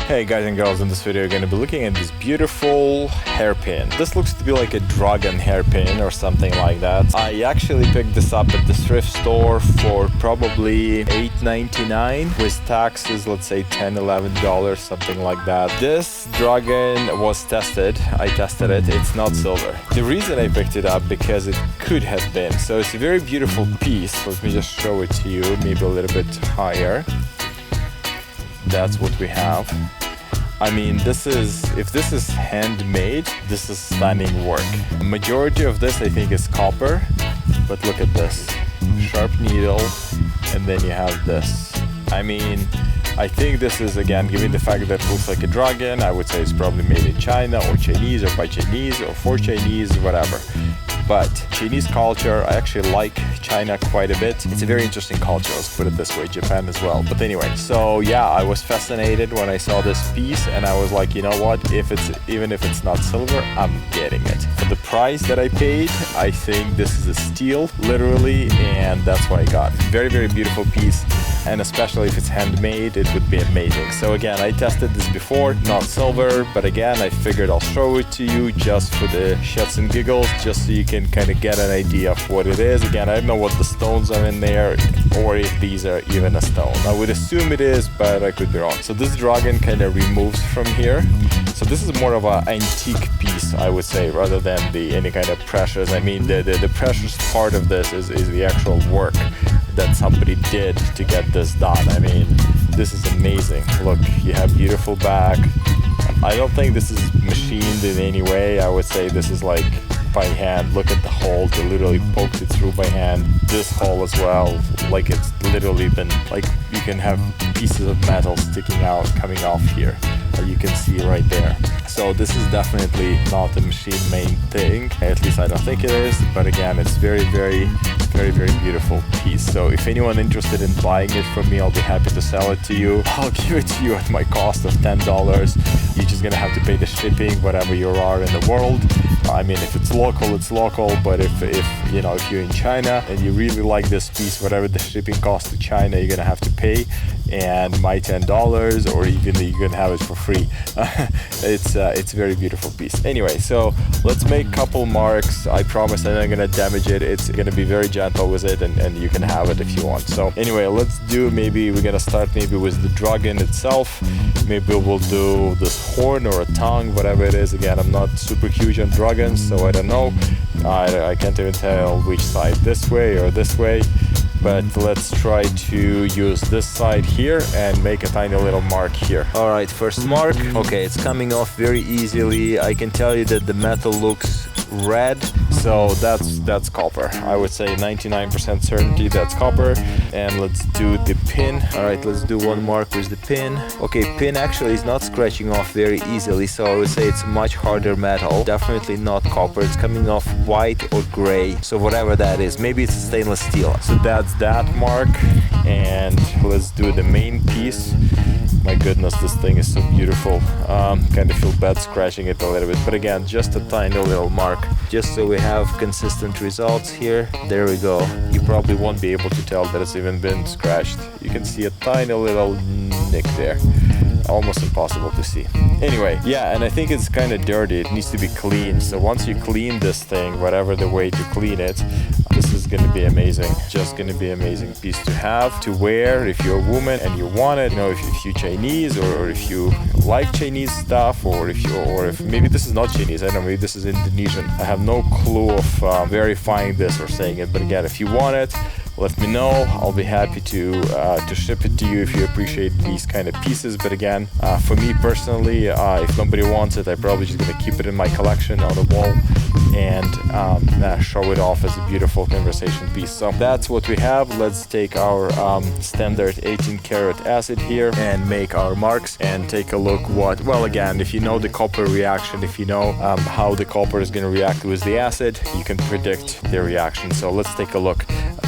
Hey guys and girls, in this video you're going to be looking at this beautiful hairpin. This looks to be like a dragon hairpin or something like that. I actually picked this up at the thrift store for probably $8.99 with taxes, let's say $10-11, something like that. This dragon was tested. I tested it. It's not silver. The reason I picked it up because it could have been. So it's a very beautiful piece. Let me just show it to you, maybe a little bit higher. That's what we have. I mean, if this is handmade, this is stunning work. The majority of this, I think, is copper, but look at this. Sharp needle, and then you have this. I mean, I think this is, again, given the fact that it looks like a dragon, I would say it's probably made in China or Chinese or by Chinese or for Chinese, whatever. But Chinese culture, I actually like China quite a bit. It's a very interesting culture, let's put it this way, Japan as well. But anyway, so yeah, I was fascinated when I saw this piece and I was like, you know what, even if it's not silver, I'm getting it. For the price that I paid, I think this is a steal, literally, and that's what I got. Very, very beautiful piece. And especially if it's handmade, it would be amazing. So again, I tested this before, not silver, but again, I figured I'll show it to you just for the shits and giggles, just so you can kind of get an idea of what it is. Again, I don't know what the stones are in there, or if these are even a stone. I would assume it is, but I could be wrong. So this dragon kind of removes from here. So this is more of an antique piece, I would say, rather than any kind of precious. I mean, the precious part of this is the actual work that somebody did to get this done. I mean, this is amazing. Look, you have beautiful back. I don't think this is machined in any way. I would say this is like by hand. Look at the hole. They literally poked it through by hand. This hole as well, like it's literally been, like you can have pieces of metal sticking out, coming off here. You can see right there. So this is definitely not a machine-made thing. At least I don't think it is. But again, it's very, very beautiful piece. So if anyone interested in buying it from me, I'll be happy to sell it to you. I'll give it to you at my cost of $10. You're just gonna have to pay the shipping, whatever you are in the world. I mean, if it's local, it's local. But if you know, if you're in China and you really like this piece, whatever the shipping cost to China, you're gonna have to pay. And my $10, or even you can have it for free. It's a very beautiful piece. Anyway, so let's make a couple marks. I promise I'm not gonna damage it. It's gonna be very gentle with it, and you can have it if you want. So anyway, let's do, maybe we're gonna start maybe with the dragon itself. Maybe we'll do this horn or a tongue, whatever it is. Again, I'm not super huge on dragons, so I don't know. I can't even tell which side, this way or this way. But let's try to use this side here and make a tiny little mark here. All right, first mark. Okay, it's coming off very easily. I can tell you that the metal looks red, so that's copper. I would say 99% certainty that's copper. And let's do the pin. All right, let's do one mark with the pin. Okay, pin actually is not scratching off very easily, so I would say it's much harder metal. Definitely not copper. It's coming off white or gray, so whatever that is. Maybe it's stainless steel. So that's that mark. And let's do the main piece. My goodness, this thing is so beautiful. Kind of feel bad scratching it a little bit, but again, just a tiny little mark, just so we have consistent results here. There we go. You probably won't be able to tell that it's even been scratched. You can see a tiny little nick there. Almost impossible to see. Anyway, yeah, and I think it's kind of dirty. It needs to be cleaned. So once you clean this thing, whatever the way to clean it, this is going to be amazing. Just going to be an amazing piece to have, to wear if you're a woman and you want it. You know, if you're Chinese, or if you like Chinese stuff, or if maybe this is not Chinese. I don't know, maybe this is Indonesian. I have no clue of verifying this or saying it. But again, if you want it, let me know. I'll be happy to ship it to you if you appreciate these kind of pieces. But again, for me personally, if nobody wants it, I'm probably just gonna keep it in my collection on the wall and show it off as a beautiful conversation piece. So that's what we have. Let's take our standard 18 karat acid here and make our marks and take a look what, well, again, if you know the copper reaction, if you know how the copper is gonna react with the acid, you can predict the reaction. So let's take a look.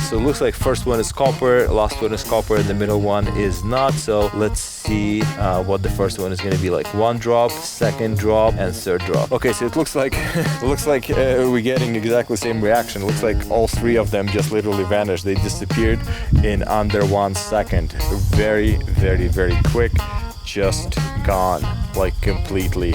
So it looks like first one is copper, last one is copper, and the middle one is not. So let's see what the first one is going to be like. One drop, second drop, and third drop. Okay, so it looks like we're getting exactly the same reaction. It looks like all three of them just literally vanished. They disappeared in under 1 second. Very, very, very quick. just gone, like completely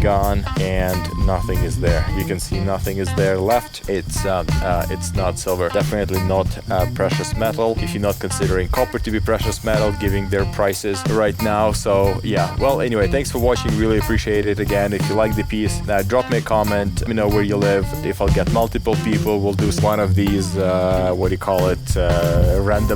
gone, and nothing is there. You can see nothing is there left. It's not silver, definitely not precious metal, if you're not considering copper to be precious metal, giving their prices right now. So yeah, well, anyway, thanks for watching, really appreciate it. Again, if you like the piece, drop me a comment, let me know where you live. If I'll get multiple people, we'll do one of these random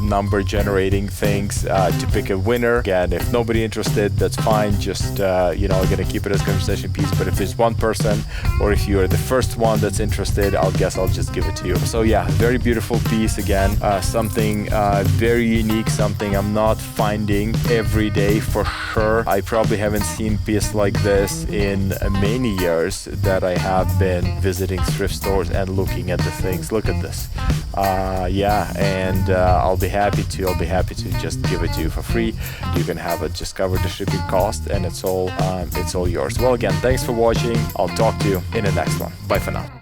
number generating things to pick a winner. Again, if nobody interested, that's fine, just I'm gonna keep it as conversation piece. But if there's one person, or if you are the first one that's interested, I'll just give it to you. So yeah, very beautiful piece. Again, something very unique, something I'm not finding every day for sure. I probably haven't seen a piece like this in many years that I have been visiting thrift stores and looking at the things. Look at this. I'll be happy to just give it to you for free. You can have it, just cover the shipping cost, and it's all yours. Well, again, thanks for watching. I'll talk to you in the next one. Bye for now.